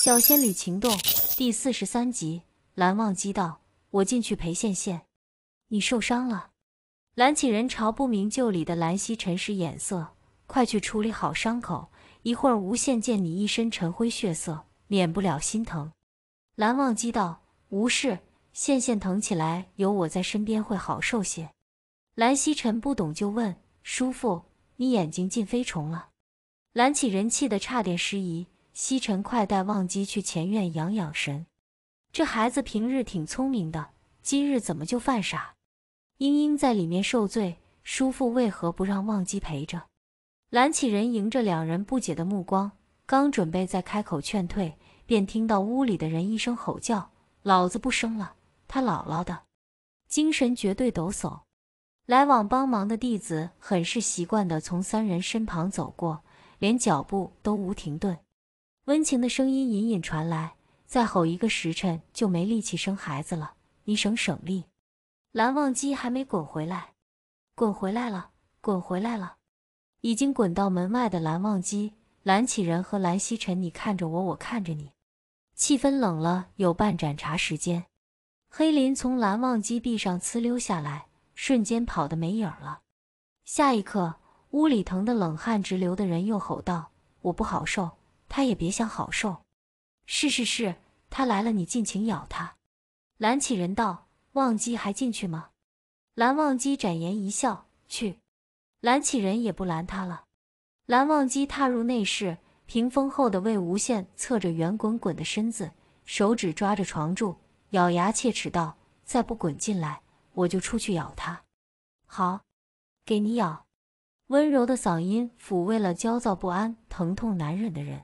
小仙女情动第43集。蓝忘机道：“我进去陪线线，你受伤了。”蓝启仁朝不明就里的蓝曦臣使眼色：“快去处理好伤口，一会儿无限见你一身尘灰血色，免不了心疼。”蓝忘机道：“无事，线线疼起来有我在身边会好受些。”蓝曦臣不懂就问：“叔父，你眼睛进飞虫了？”蓝启仁气得差点失仪：“曦臣快带忘机去前院养养神。这孩子平日挺聪明的，今日怎么就犯傻？英英在里面受罪，叔父为何不让忘机陪着？”蓝启仁迎着两人不解的目光，刚准备再开口劝退，便听到屋里的人一声吼叫：“老子不生了，他姥姥的！”精神绝对抖擞。来往帮忙的弟子很是习惯地从三人身旁走过，连脚步都无停顿。温情的声音隐隐传来：“再吼一个时辰就没力气生孩子了，你省力。”蓝忘机还没滚回来，滚回来了，滚回来了！已经滚到门外的蓝忘机、蓝启仁和蓝曦臣，你看着我，我看着你，气氛冷了有半盏茶时间。黑林从蓝忘机臂上呲溜下来，瞬间跑得没影了。下一刻，屋里疼得冷汗直流的人又吼道：“我不好受！”他也别想好受。是，他来了，你尽情咬他。蓝启仁道：“忘机还进去吗？”蓝忘机展颜一笑：“去。”蓝启仁也不拦他了。蓝忘机踏入内室，屏风后的魏无羡侧着圆滚滚的身子，手指抓着床柱，咬牙切齿道：“再不滚进来，我就出去咬他。”“好，给你咬。”温柔的嗓音抚慰了焦躁不安、疼痛难忍的人。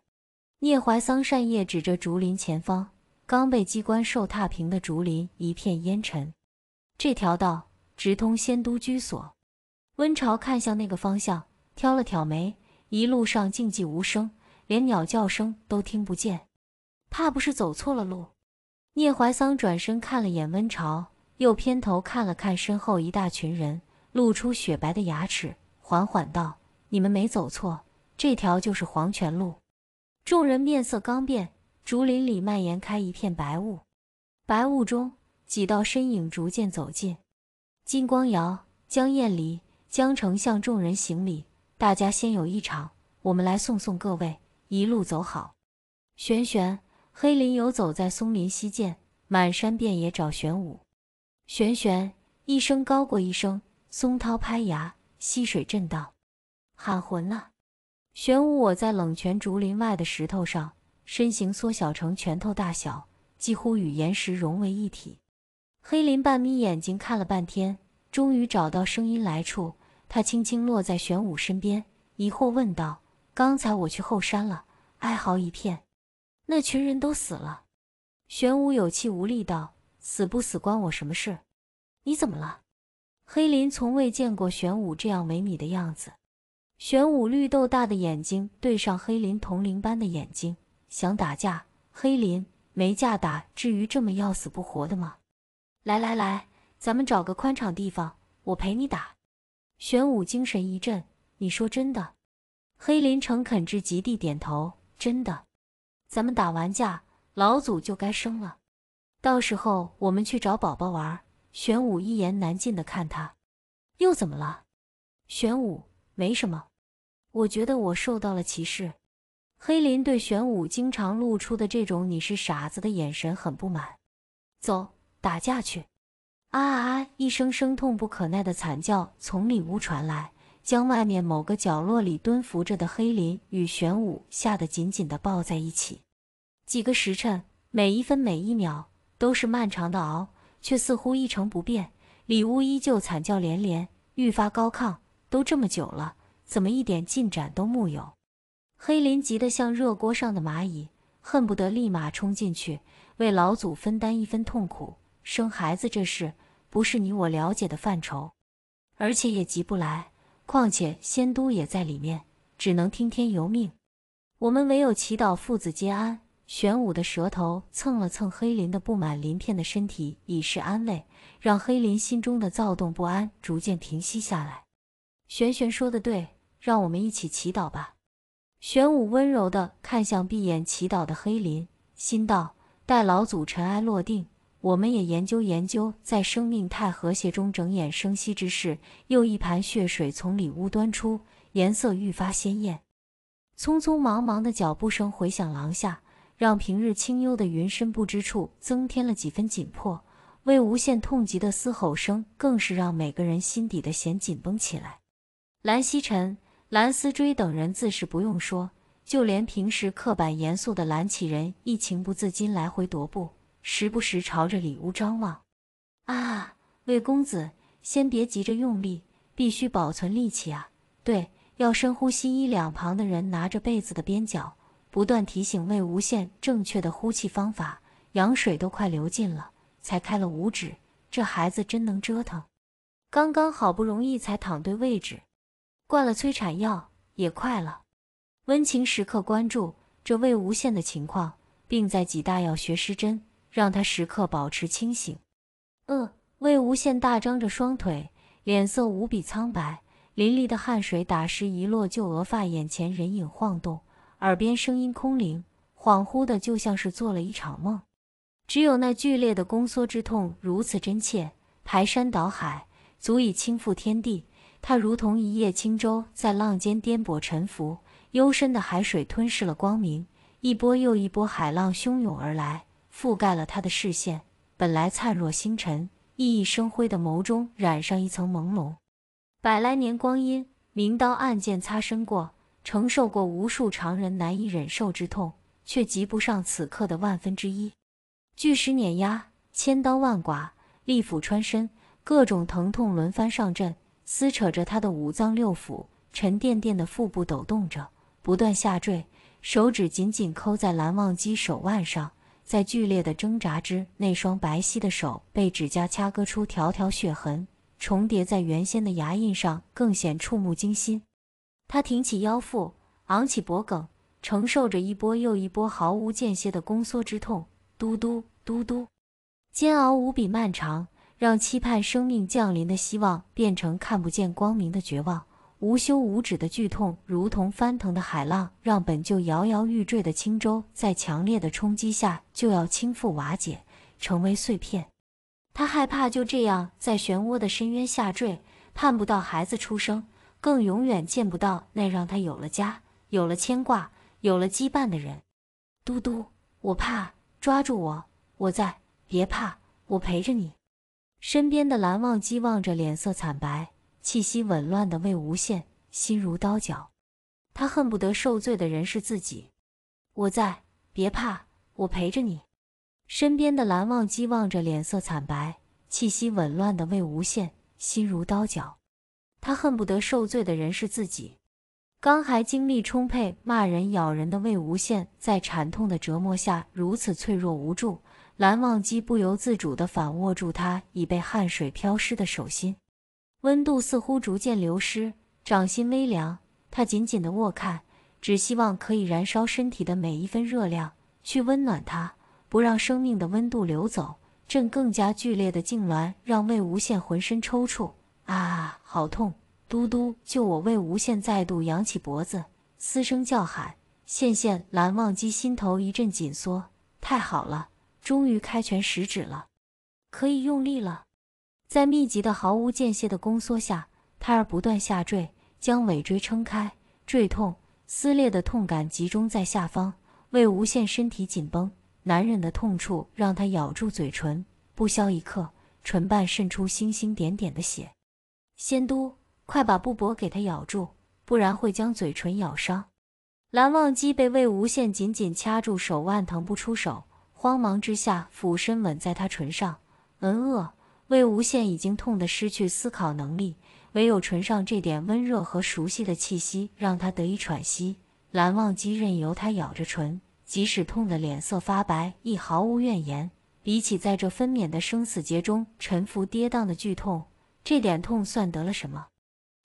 聂怀桑扇叶指着竹林前方，刚被机关兽踏平的竹林一片烟尘。这条道直通仙都居所。温潮看向那个方向，挑了挑眉，一路上静寂无声，连鸟叫声都听不见。怕不是走错了路？聂怀桑转身看了眼温潮，又偏头看了看身后一大群人，露出雪白的牙齿，缓缓道：“你们没走错，这条就是黄泉路。”众人面色刚变，竹林里蔓延开一片白雾，白雾中几道身影逐渐走近。金光瑶、江燕离、江澄向众人行礼：“大家先有一场，我们来送各位，一路走好。”玄、黑林游走在松林溪涧，满山遍野找玄武。玄一声高过一声，松涛拍崖，溪水震荡，喊魂了。玄武我在冷泉竹林外的石头上，身形缩小成拳头大小，几乎与岩石融为一体。黑林半眯眼睛看了半天，终于找到声音来处，他轻轻落在玄武身边，疑惑问道：“刚才我去后山了，哀嚎一片，那群人都死了。”玄武有气无力道：“死不死关我什么事？你怎么了？”黑林从未见过玄武这样萎靡的样子。玄武绿豆大的眼睛对上黑林铜铃般的眼睛，想打架？黑林没架打，至于这么要死不活的吗？来，咱们找个宽敞地方，我陪你打。玄武精神一振：“你说真的？”黑林诚恳至极地点头：“真的。咱们打完架，老祖就该生了，到时候我们去找宝宝玩。”玄武一言难尽地看他：“又怎么了？”玄武：“没什么，我觉得我受到了歧视。”黑林对玄武经常露出的这种你是傻子的眼神很不满。“走，打架去！”啊！一声声痛不可耐的惨叫从里屋传来，将外面某个角落里蹲伏着的黑林与玄武吓得紧紧地抱在一起。几个时辰，每一分每一秒都是漫长的熬，却似乎一成不变。里屋依旧惨叫连连，愈发高亢。都这么久了，怎么一点进展都木有？黑林急得像热锅上的蚂蚁，恨不得立马冲进去，为老祖分担一分痛苦。生孩子这事，不是你我了解的范畴，而且也急不来。况且仙都也在里面，只能听天由命。我们唯有祈祷父子皆安。玄武的舌头蹭了蹭黑林的布满鳞片的身体，以示安慰，让黑林心中的躁动不安逐渐平息下来。玄说得对，让我们一起祈祷吧。玄武温柔地看向闭眼祈祷的黑林，心道：待老祖尘埃落定，我们也研究研究，在生命太和谐中整眼生息之事。又一盘血水从里屋端出，颜色愈发鲜艳。匆匆忙忙的脚步声回响廊下，让平日清幽的云深部之处增添了几分紧迫。魏无羡痛极的嘶吼声更是让每个人心底的弦紧绷起来。蓝曦臣、蓝思追等人自是不用说，就连平时刻板严肃的蓝启仁亦情不自禁来回踱步，时不时朝着里屋张望。啊，魏公子，先别急着用力，必须保存力气啊！对，要深呼吸。一两旁的人拿着被子的边角，不断提醒魏无羡正确的呼气方法。羊水都快流尽了，才开了5指，这孩子真能折腾。刚刚好不容易才躺对位置，灌了催产药也快了。温情时刻关注这魏无羡的情况，并在几大药穴施针，让他时刻保持清醒。魏无羡大张着双腿，脸色无比苍白，淋漓的汗水打湿一落就额发，眼前人影晃动，耳边声音空灵，恍惚的就像是做了一场梦。只有那剧烈的宫缩之痛如此真切，排山倒海，足以倾覆天地。它如同一叶轻舟在浪尖颠簸沉浮，幽深的海水吞噬了光明，一波又一波海浪汹涌而来，覆盖了他的视线。本来灿若星辰、熠熠生辉的眸中染上一层朦胧。百来年光阴，明刀暗剑擦身过，承受过无数常人难以忍受之痛，却及不上此刻的万分之一。巨石碾压，千刀万剐，利斧穿身，各种疼痛轮番上阵，撕扯着他的五脏六腑，沉甸甸的腹部抖动着，不断下坠，手指紧紧扣在蓝忘机手腕上，在剧烈的挣扎之，那双白皙的手被指甲掐割出条条血痕，重叠在原先的牙印上，更显触目惊心。他挺起腰腹，昂起脖颈，承受着一波又一波毫无间歇的宫缩之痛，嘟嘟嘟嘟，煎熬无比漫长，让期盼生命降临的希望变成看不见光明的绝望。无休无止的剧痛如同翻腾的海浪，让本就摇摇欲坠的轻舟在强烈的冲击下就要倾覆瓦解，成为碎片。他害怕就这样在漩涡的深渊下坠，盼不到孩子出生，更永远见不到那让他有了家、有了牵挂、有了羁绊的人。嘟嘟，我怕，抓住我，我在，别怕，我陪着你。身边的蓝忘机望着脸色惨白、气息紊乱的魏无羡，心如刀绞。他恨不得受罪的人是自己。我在，别怕，我陪着你。身边的蓝忘机望着脸色惨白、气息紊乱的魏无羡，心如刀绞。他恨不得受罪的人是自己。刚还精力充沛、骂人咬人的魏无羡，在惨痛的折磨下如此脆弱无助，蓝忘机不由自主地反握住他已被汗水飘湿的手心。温度似乎逐渐流失，掌心微凉，他紧紧地握看，只希望可以燃烧身体的每一分热量，去温暖它，不让生命的温度流走。阵更加剧烈的痉挛让魏无羡浑身抽搐，啊，好痛！嘟嘟，救我！魏无羡再度扬起脖子，嘶声叫喊。羡，蓝忘机心头一阵紧缩，太好了，终于开拳10指了，可以用力了。在密集的毫无间歇的宫缩下，胎儿不断下坠，将尾椎撑开，坠痛、撕裂的痛感集中在下方。魏无羡身体紧绷，难忍的痛处让他咬住嘴唇，不消一刻，唇瓣渗出星星点点的血。仙都，快把布帛给他咬住，不然会将嘴唇咬伤。蓝忘机被魏无羡紧紧掐住手腕，腾不出手，慌忙之下俯身吻在他唇上。魏无羡已经痛得失去思考能力，唯有唇上这点温热和熟悉的气息让他得以喘息。蓝忘机任由他咬着唇，即使痛得脸色发白，亦毫无怨言。比起在这分娩的生死劫中沉浮跌宕的剧痛，这点痛算得了什么？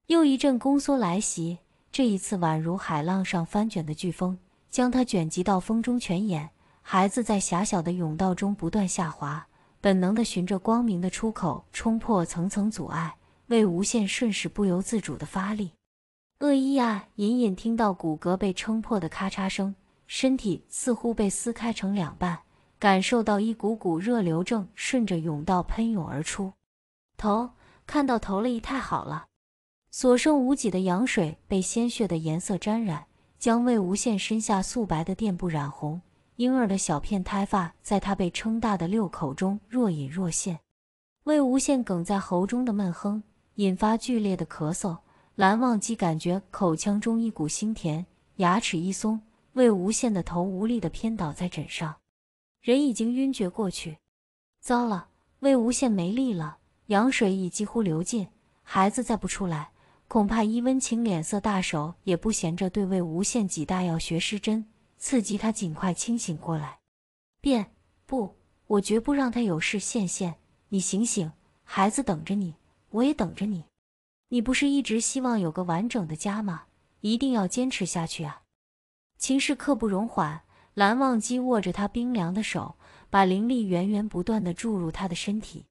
又一阵宫缩来袭，这一次宛如海浪上翻卷的飓风，将他卷集到风中泉眼。孩子在狭小的甬道中不断下滑，本能地循着光明的出口冲破层层阻碍。魏无羡顺势不由自主地发力。呀，隐隐听到骨骼被撑破的咔嚓声，身体似乎被撕开成两半，感受到一股股热流正顺着甬道喷涌而出。头，看到头了，太好了！所剩无几的羊水被鲜血的颜色沾染，将魏无羡身下素白的垫布染红，婴儿的小片胎发在他被撑大的六口中若隐若现。魏无羡哽在喉中的闷哼，引发剧烈的咳嗽。蓝忘机感觉口腔中一股腥甜，牙齿一松，魏无羡的头无力地偏倒在枕上，人已经晕厥过去。糟了，魏无羡没力了，羊水已几乎流尽，孩子再不出来，恐怕伊温情脸色大手也不闲着对魏无羡挤大药学施针，刺激他尽快清醒过来。不，我绝不让他有事。羡，你醒醒，孩子等着你，我也等着你。你不是一直希望有个完整的家吗？一定要坚持下去啊！情势刻不容缓，蓝忘机握着他冰凉的手，把灵力源源不断地注入他的身体。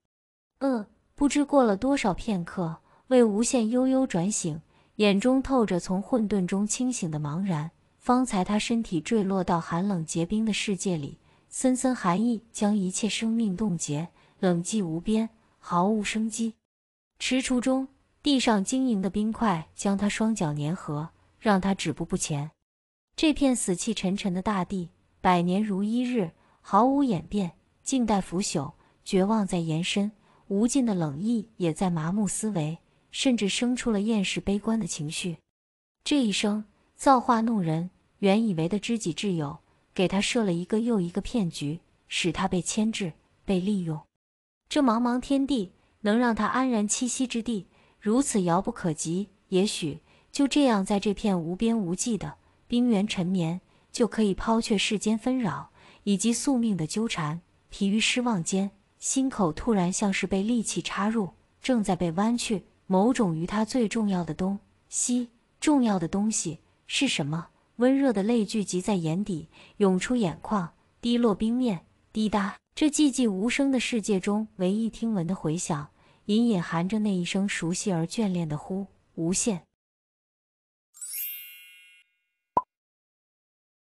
不知过了多少片刻，魏无羡悠悠转醒，眼中透着从混沌中清醒的茫然。方才他身体坠落到寒冷结冰的世界里，森森寒意将一切生命冻结，冷寂无边，毫无生机。踟蹰中，地上晶莹的冰块将他双脚粘合，让他止步不前。这片死气沉沉的大地，百年如一日，毫无演变，静待腐朽。绝望在延伸，无尽的冷意也在麻木思维，甚至生出了厌世悲观的情绪。这一生造化弄人，原以为的知己挚友，给他设了一个又一个骗局，使他被牵制，被利用。这茫茫天地，能让他安然栖息之地，如此遥不可及，也许就这样在这片无边无际的冰原沉眠，就可以抛却世间纷扰以及宿命的纠缠。疲于失望间，心口突然像是被利器插入，正在被剜去。某种于他最重要的东西，重要的东西是什么？温热的泪聚集在眼底，涌出眼眶，滴落冰面，滴答。这寂寂无声的世界中唯一听闻的回响，隐隐含着那一声熟悉而眷恋的呼，无限。